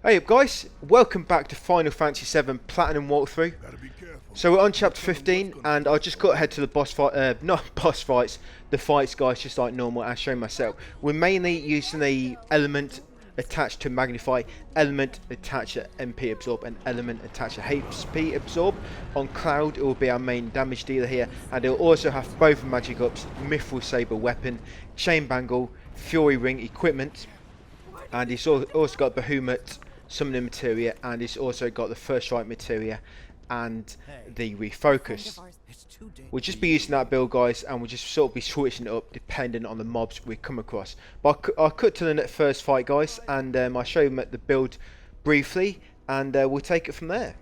Hey up guys, welcome back to Final Fantasy 7 Platinum Walkthrough. So we're on chapter 15 and I just got ahead to the boss fight, not boss fights, the fights guys, just like normal as shown myself. We're mainly using the element attached to magnify, element attached to MP absorb and element attached to HP absorb. On Cloud it will be our main damage dealer here, and it will also have both magic ups, Mithril Saber weapon, chain bangle, fury ring equipment, and it's also got Behemoth summoning materia, and it's also got the first strike materia and the refocus. We'll just be using that build guys, and we'll just sort of be switching it up depending on the mobs we come across. But I'll cut to the first fight guys, and I'll show you the build briefly, and we'll take it from there.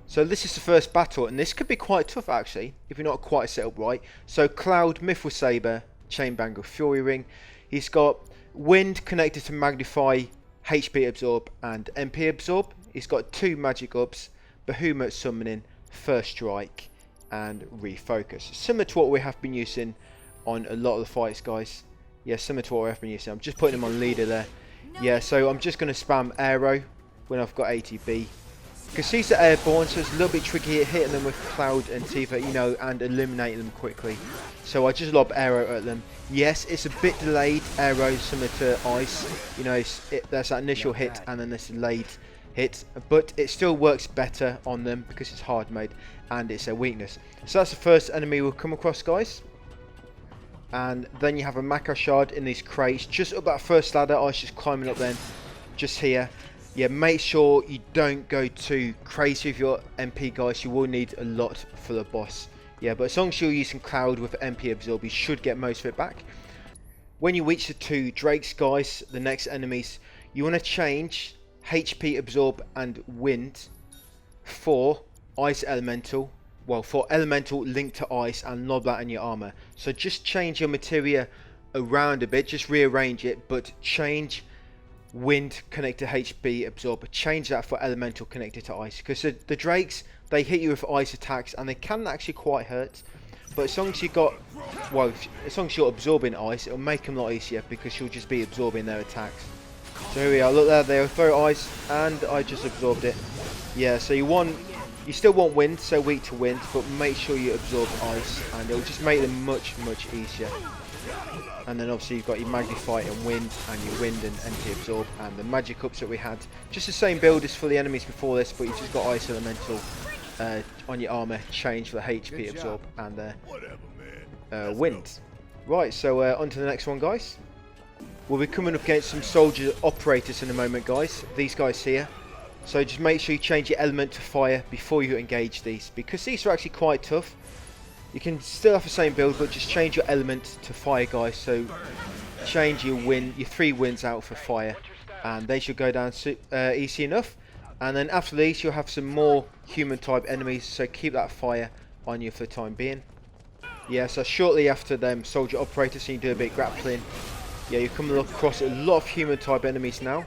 So this is the first battle, and this could be quite tough actually if you're not quite set up right. So Cloud, Mithril Saber, chain bangle, fury ring. He's got wind connected to magnify, HP absorb and MP absorb. He's got two magic ups, Behemoth summoning, first strike and refocus. Similar to what we have been using on a lot of the fights guys. Yeah, similar to what we have been using. I'm just putting him on leader there. Yeah, so I'm just going to spam arrow when I've got ATB. Because these are airborne, so it's a little bit tricky at hitting them with Cloud and Tifa, you know, and eliminating them quickly. So I just lob arrow at them. Yes, it's a bit delayed arrow, similar to ice. You know, there's that initial hit and then this delayed hit, but it still works better on them because it's hard mode and it's a weakness. So that's the first enemy we'll come across, guys. And then you have a Mako shard in these crates, just up that first ladder. I was just climbing up then, just here. Yeah, make sure you don't go too crazy with your MP guys. You will need a lot for the boss. Yeah, but as long as you're using Cloud with MP absorb, you should get most of it back. When you reach the two Drakes guys, the next enemies, you want to change HP absorb and wind for ice elemental. Well, for elemental linked to ice, and lob that in your armor. So just change your materia around a bit, just rearrange it, but change wind connected to HP absorb, change that for elemental connected to ice, because the Drakes, they hit you with ice attacks and they can actually quite hurt, but as long as you got, well, as long as you're absorbing ice, it'll make them a lot easier because you'll just be absorbing their attacks. So here we are, look there, they'll throw ice and I just absorbed it. Yeah, so you still want wind, so weak to wind, but make sure you absorb ice and it'll just make them much easier. And then obviously you've got your magnify and wind, and your wind and MP absorb, and the magic ups that we had. Just the same build as for the enemies before this, but you've just got ice elemental on your armor, change for the HP absorb and the wind. Right, so on to the next one guys. We'll be coming up against some soldier operators in a moment guys, these guys here. So just make sure you change your element to fire before you engage these, because these are actually quite tough. You can still have the same build, but just change your element to fire guys. So change your wind, your 3 winds out for fire, and they should go down easy enough. And then after these you'll have some more human type enemies, so keep that fire on you for the time being. Yeah, so shortly after them soldier operators, so you do a bit of grappling. Yeah, you're coming across a lot of human type enemies now,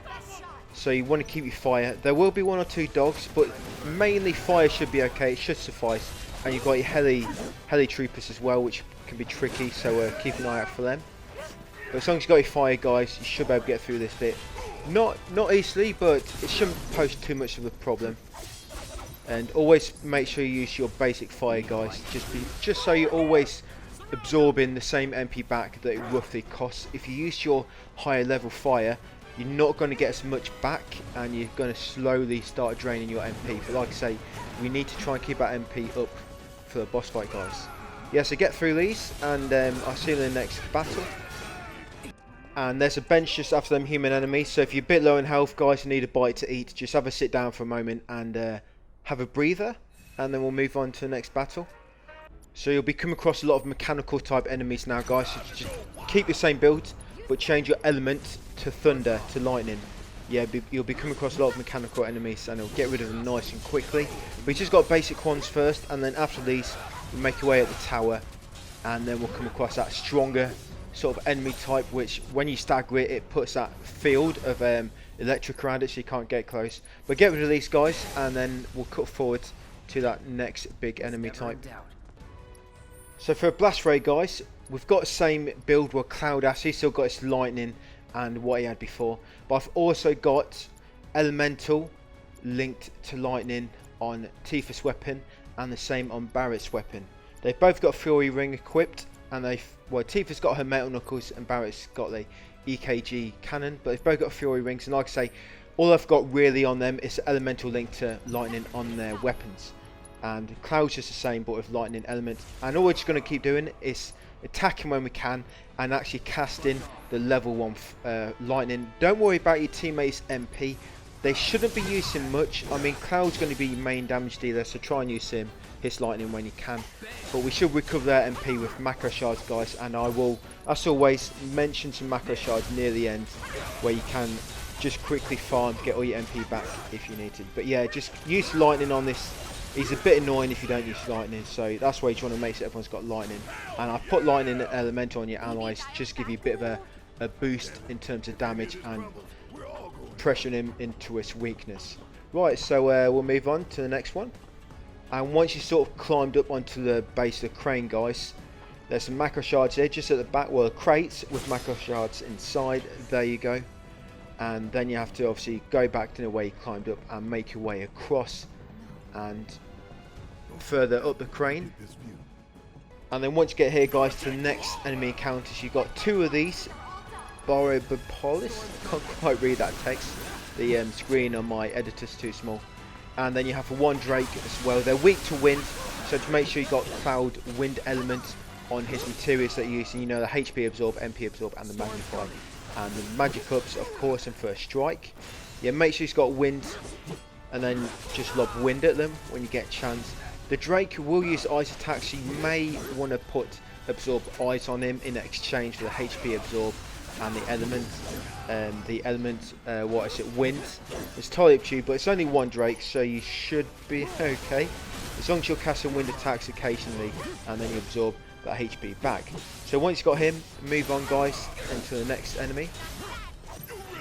so you want to keep your fire. There will be 1 or 2 dogs, but mainly fire should be okay, it should suffice. And you've got your heli troopers as well, which can be tricky, so keep an eye out for them. But as long as you've got your fire guys, you should be able to get through this bit. Not easily, but it shouldn't pose too much of a problem. And always make sure you use your basic fire guys, just so you're always absorbing the same MP back that it roughly costs. If you use your higher level fire, you're not going to get as much back, and you're going to slowly start draining your MP. But like I say, we need to try and keep our MP up for the boss fight guys. Yeah, so get through these, and I'll see you in the next battle. And there's a bench just after them human enemies, so if you're a bit low in health guys and need a bite to eat, just have a sit down for a moment and have a breather, and then we'll move on to the next battle. So you'll be coming across a lot of mechanical type enemies now guys, so just keep your same build, but change your element to thunder, to lightning. Yeah, you'll be coming across a lot of mechanical enemies, and it'll get rid of them nice and quickly. But you just got basic ones first, and then after these, you make your way at the tower, and then we'll come across that stronger sort of enemy type, which when you stagger it, it puts that field of electric around it, so you can't get close. But get rid of these guys, and then we'll cut forward to that next big enemy type. So for Blastray guys, we've got the same build where Cloud has, he's still got his lightning and what he had before. But I've also got elemental linked to lightning on Tifa's weapon, and the same on Barrett's weapon. They've both got Fury Ring equipped, and Tifa's got her metal knuckles and Barrett's got the EKG cannon, but they've both got Fury Rings, and like I say, all I've got really on them is elemental link to lightning on their weapons. And Cloud's just the same, but with lightning element. And all we're just going to keep doing is attacking when we can, and actually casting the level 1 lightning. Don't worry about your teammates' MP. They shouldn't be using much. I mean, Cloud's going to be main damage dealer, so try and use his lightning when you can. But we should recover their MP with macro shards, guys. And I will, as always, mention some macro shards near the end, where you can just quickly farm, get all your MP back if you need to. But yeah, just use lightning on this. He's a bit annoying if you don't use lightning, so that's why you want to make sure everyone's got lightning. And I put lightning elemental on your allies, just give you a bit of a boost in terms of damage and pressuring him into his weakness. Right, so we'll move on to the next one. And once you sort of climbed up onto the base of the crane, guys, there's some macro shards here just at the back. Well, crates with macro shards inside. There you go. And then you have to obviously go back to the way you climbed up and make your way across and further up the crane. And then once you get here, guys, to the next enemy encounters, you've got 2 of these Borobopolis. Can't quite read that text. The screen on my editor's too small. And then you have 1 Drake as well. They're weak to wind, so to make sure you got Cloud wind element on his materials that you're using. You know, the HP absorb, MP absorb, and the magnify, and the magic ups, of course, and first strike. Yeah, make sure he's got wind, and then just lob wind at them when you get a chance. The Drake will use ice attacks, so you may want to put absorb ice on him in exchange for the HP absorb and the element. What is it, wind. It's totally up to you, but it's only 1 Drake, so you should be okay as long as you'll cast some wind attacks occasionally and then you absorb that HP back. So once you've got him, move on, guys, into the next enemy.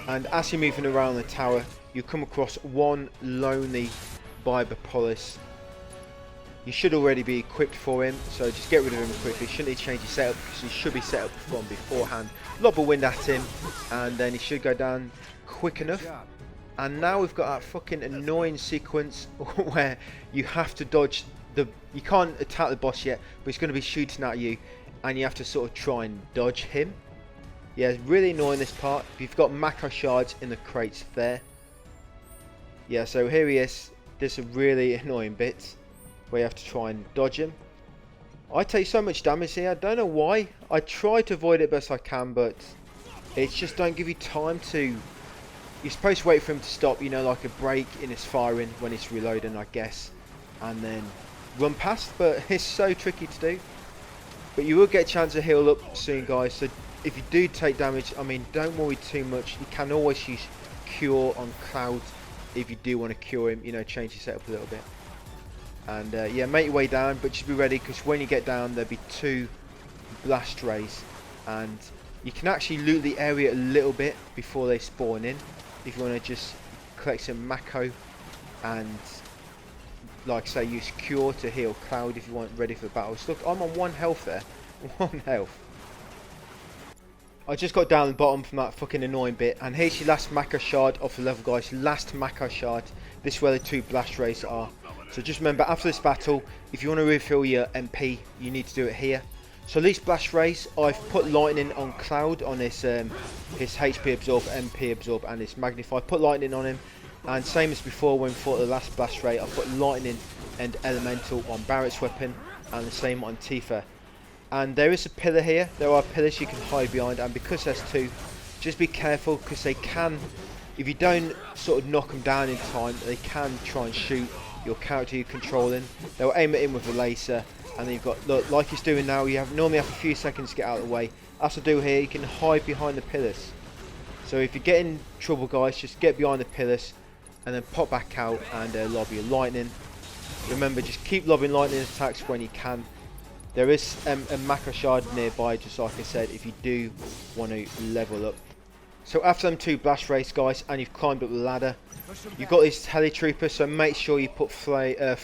And as you're moving around the tower, you come across 1 lonely Borobopolis. You should already be equipped for him, so just get rid of him quickly. Shouldn't need to change your setup, because you should be set up from beforehand. Lob a wind at him, and then he should go down quick enough. And now we've got that fucking annoying sequence where you have to dodge you can't attack the boss yet, but he's going to be shooting at you, and you have to sort of try and dodge him. Yeah, it's really annoying, this part. You've got macro shards in the crates there. Yeah, so here he is. There's a really annoying bit where you have to try and dodge him. I take so much damage here, I don't know why. I try to avoid it best I can, but it's just don't give you time to. You're supposed to wait for him to stop, you know, like a break in his firing when he's reloading, I guess, and then run past, but it's so tricky to do. But you will get a chance to heal up soon, guys, so if you do take damage, I mean, don't worry too much. You can always use cure on Cloud if you do want to cure him, you know, change your setup a little bit. And yeah, make your way down, but just be ready, because when you get down, there'll be 2 Blastrays, and you can actually loot the area a little bit before they spawn in, if you want to just collect some Mako, and like I say, use cure to heal Cloud if you want ready for battles. Look, I'm on 1 health there. 1 health. I just got down the bottom from that fucking annoying bit, and here's your last Mako shard off the level, guys. Last Mako shard. This is where the 2 Blastrays are. So just remember, after this battle, if you want to refill your MP, you need to do it here. So these Blastrays, I've put lightning on Cloud, on his HP absorb, MP absorb, and his magnify. Put lightning on him, and same as before when we fought the last Blastray, I put lightning and elemental on Barrett's weapon, and the same on Tifa. And there is a pillar here. There are pillars you can hide behind, and because there's 2, just be careful, because they can, if you don't sort of knock them down in time, they can try and shoot your character you're controlling. They'll aim at him with a laser, and then you've got, look, like he's doing now, you normally have a few seconds to get out of the way. As I do here, you can hide behind the pillars. So if you get in trouble, guys, just get behind the pillars and then pop back out and lob your lightning. Remember, just keep lobbing lightning attacks when you can. There is a macro shard nearby, just like I said, if you do want to level up. So after them 2 Blastrays, guys, and you've climbed up the ladder, you've got these teletroopers, so make sure you put fire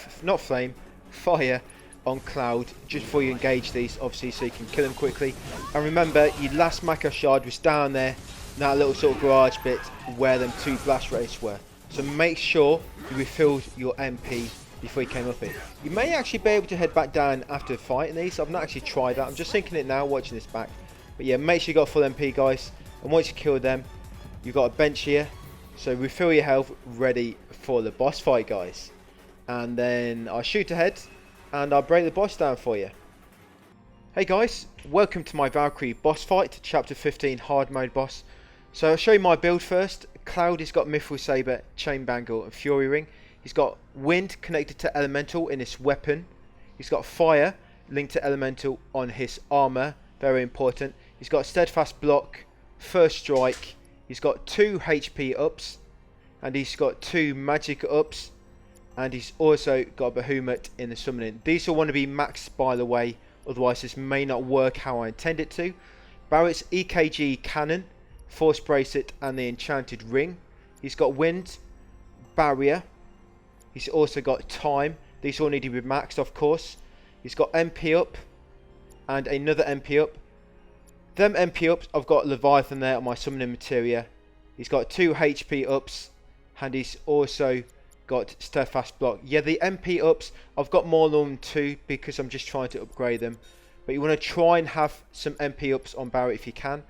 on Cloud just before you engage these, obviously, so you can kill them quickly. And remember, your last macro shard was down there that little sort of garage bit where them 2 Blastrays were. So make sure you refilled your MP before you came up here. You may actually be able to head back down after fighting these. I've not actually tried that. I'm just thinking it now watching this back. But yeah, make sure you got full MP, guys. And once you kill them, you've got a bench here. So refill your health, ready for the boss fight, guys. And then I'll shoot ahead and I'll break the boss down for you. Hey guys, welcome to my Valkyrie boss fight, chapter 15 hard mode boss. So I'll show you my build first. Cloud has got Mithril Saber, Chain Bangle and Fury Ring. He's got wind connected to elemental in his weapon. He's got fire linked to elemental on his armor, very important. He's got steadfast block, first strike. He's got 2 HP ups and he's got 2 magic ups, and he's also got a behemoth in the summoning. These all want to be maxed, by the way, otherwise this may not work how I intend it to. Barrett's EKG cannon, force bracelet and the enchanted ring. He's got wind, barrier. He's also got time. These all need to be maxed, of course. He's got MP up and another MP up. Them MP ups, I've got Leviathan there on my summoning materia. He's got 2 HP ups and he's also got steadfast block. Yeah, the MP ups, I've got more than 2 because I'm just trying to upgrade them. But you want to try and have some MP ups on Barrett if you can.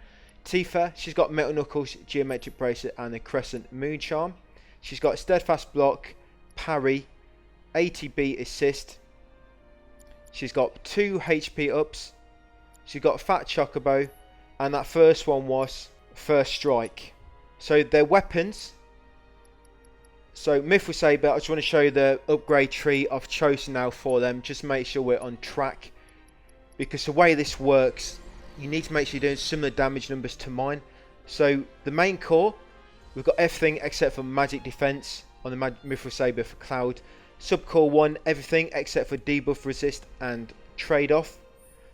Tifa, she's got Metal Knuckles, Geometric Bracelet and the Crescent Moon Charm. She's got steadfast block, parry, ATB assist. She's got 2 HP ups. She's got Fat Chocobo, and that first one was first strike. So their weapons. So Mithril Saber, I just want to show you the upgrade tree I've chosen now for them. Just make sure we're on track, because the way this works, you need to make sure you're doing similar damage numbers to mine. So the main core, we've got everything except for magic defense on the Mithril Saber for Cloud. Subcore 1, everything except for debuff resist and trade off.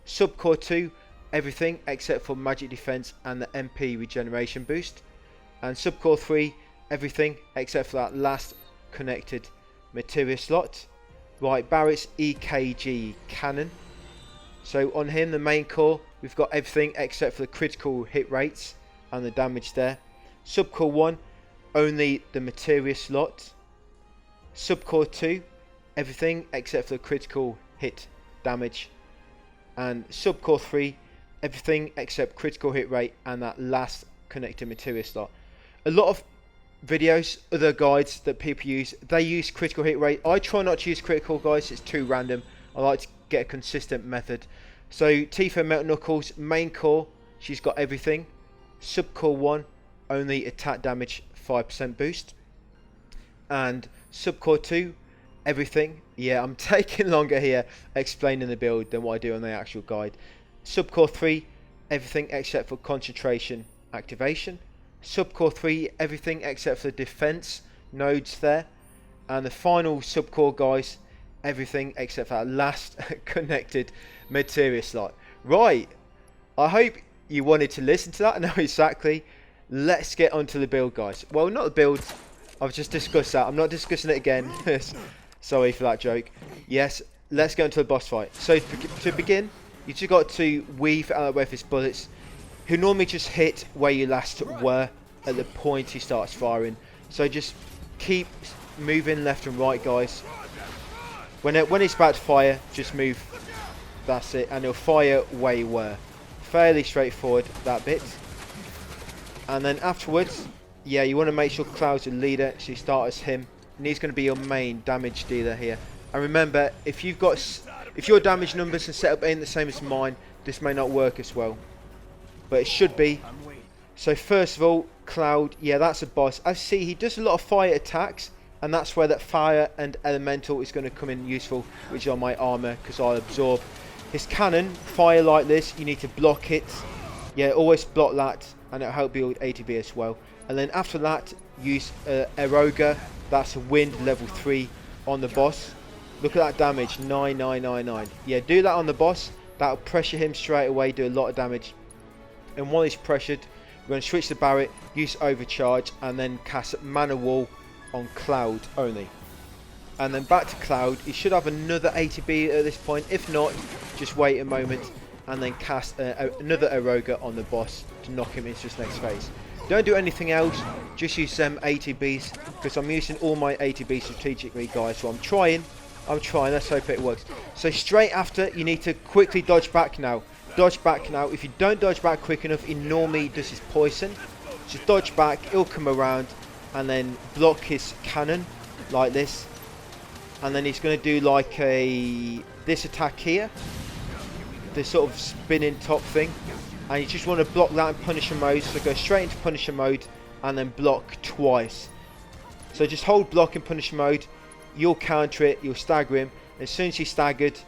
Subcore 2, everything except for magic defense and the MP regeneration boost. And subcore 3, everything except for that last connected materia slot. Right, Barrett's EKG cannon. So on him, the main core, we've got everything except for the critical hit rates and the damage there. Subcore 1, only the materia slot. Subcore 2, everything except for the critical hit damage. And subcore 3, everything except critical hit rate and that last connected materia slot. A lot of videos, other guides that people use, they use critical hit rate. I try not to use critical, guys, it's too random. I like to get a consistent method. So Tifa Metal Knuckles, main core, she's got everything. Subcore 1, only attack damage 5% boost. And subcore 2, everything. Yeah, I'm taking longer here explaining the build than what I do on the actual guide. Subcore 3, everything except for concentration activation. Subcore 3, everything except for defense nodes there. And the final subcore, guys, everything except for that last connected materia slot. Right, I hope you wanted to listen to that and know exactly. Let's get onto the build, guys. Well, not the build, I've just discussed that. I'm not discussing it again. Sorry for that joke. Yes, let's go into the boss fight. So to begin, you just got to weave out with his bullets. He'll normally just hit where you last were at the point he starts firing. So just keep moving left and right, guys. When he's about to fire, just move. That's it, and he'll fire where you were. Fairly straightforward, that bit. And then afterwards, yeah, you want to make sure Cloud's a leader, so you start as him, and he's going to be your main damage dealer here. And remember, if your damage numbers and setup ain't the same as mine, this may not work as well, but it should be. So first of all, Cloud, yeah, that's a boss. I see he does a lot of fire attacks, and that's where that fire and elemental is going to come in useful, which is on my armor, because I'll absorb. His cannon, fire like this, you need to block it. Yeah, always block that, and it'll help build ATB as well. And then after that, use Eroga. That's a wind level 3 on the boss. Look at that damage, 9999. Yeah, do that on the boss. That'll pressure him straight away, do a lot of damage. And while he's pressured, we're going to switch to Barrett, use Overcharge, and then cast Mana Wall on Cloud only. And then back to Cloud. He should have another ATB at this point. If not, just wait a moment and then cast another Eroga on the boss to knock him into his next phase. Don't do anything else, just use them ATBs, because I'm using all my ATBs strategically, guys. So I'm trying, let's hope it works. So straight after, you need to quickly dodge back now. Dodge back now. If you don't dodge back quick enough, he normally does his poison. Just dodge back, he'll come around, and then block his cannon, like this. And then he's going to do like this attack here. This sort of spinning top thing. And you just want to block that in Punisher mode. So go straight into Punisher mode and then block twice. So just hold block in Punisher mode. You'll counter it. You'll stagger him. As soon as he's staggered,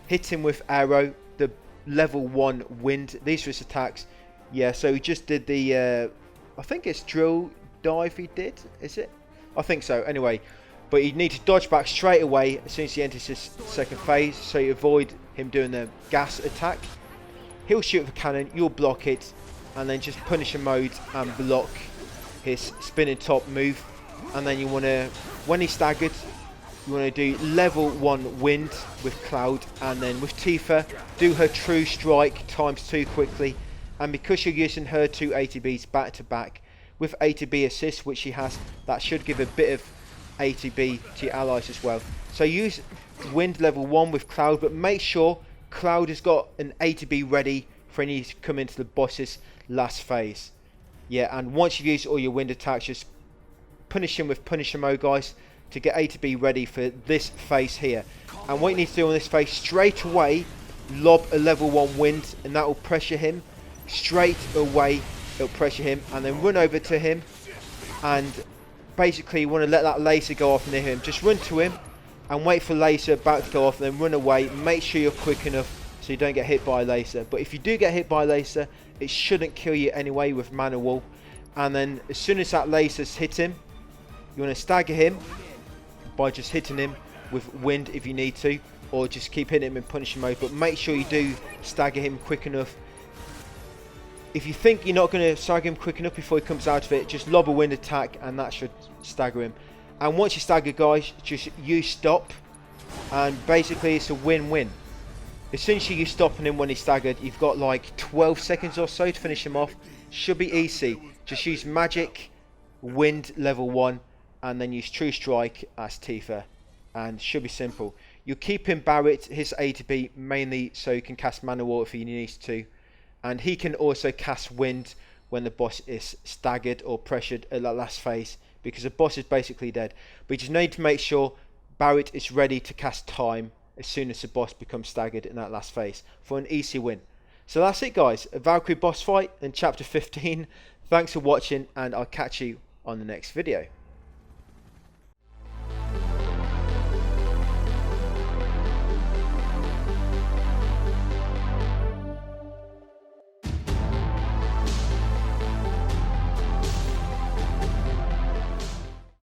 hit him with arrow. The level 1 wind. These are his attacks. Yeah, so he just did the... I think it's drill dive he did. Is it? I think so. Anyway. But you need to dodge back straight away as soon as he enters his second phase. So you avoid him doing the gas attack. He'll shoot with a cannon, you'll block it, and then just Punisher mode and block his spinning top move. And then you want to, when he's staggered, you want to do level 1 wind with Cloud, and then with Tifa, do her true strike ×2 quickly. And because you're using her 2 ATBs back to back with ATB assist, which she has, that should give a bit of ATB to your allies as well. So use wind level 1 with Cloud, but make sure Cloud has got an ATB ready for when you come into the boss's last phase. Yeah, and once you've used all your wind attacks, just punish him with Punisher mode, guys, to get ATB ready for this phase here. And what you need to do on this phase, straight away lob a level 1 wind, and that will pressure him. Straight away it'll pressure him, and then run over to him, and basically you want to let that laser go off near him. Just run to him and wait for laser about to go off, and then run away. Make sure you're quick enough so you don't get hit by a laser. But if you do get hit by a laser, it shouldn't kill you anyway with Mana Wall. And then as soon as that laser's hit him, you want to stagger him by just hitting him with wind if you need to, or just keep hitting him in Punisher mode. But make sure you do stagger him quick enough. If you think you're not going to stagger him quick enough before he comes out of it, just lob a wind attack and that should stagger him. And once you stagger, guys, just use stop, and basically it's a win-win. As soon as you use stopping him when he's staggered, you've got like 12 seconds or so to finish him off. Should be easy. Just use magic, wind level 1, and then use true strike as Tifa, and should be simple. You'll keep him Barrett, his A to B, mainly so he can cast Mana Wall if he needs to, and he can also cast wind when the boss is staggered or pressured at that last phase, because the boss is basically dead. But you just need to make sure Barrett is ready to cast time as soon as the boss becomes staggered in that last phase for an easy win. So that's it, guys. A Valkyrie boss fight in chapter 15. Thanks for watching, and I'll catch you on the next video.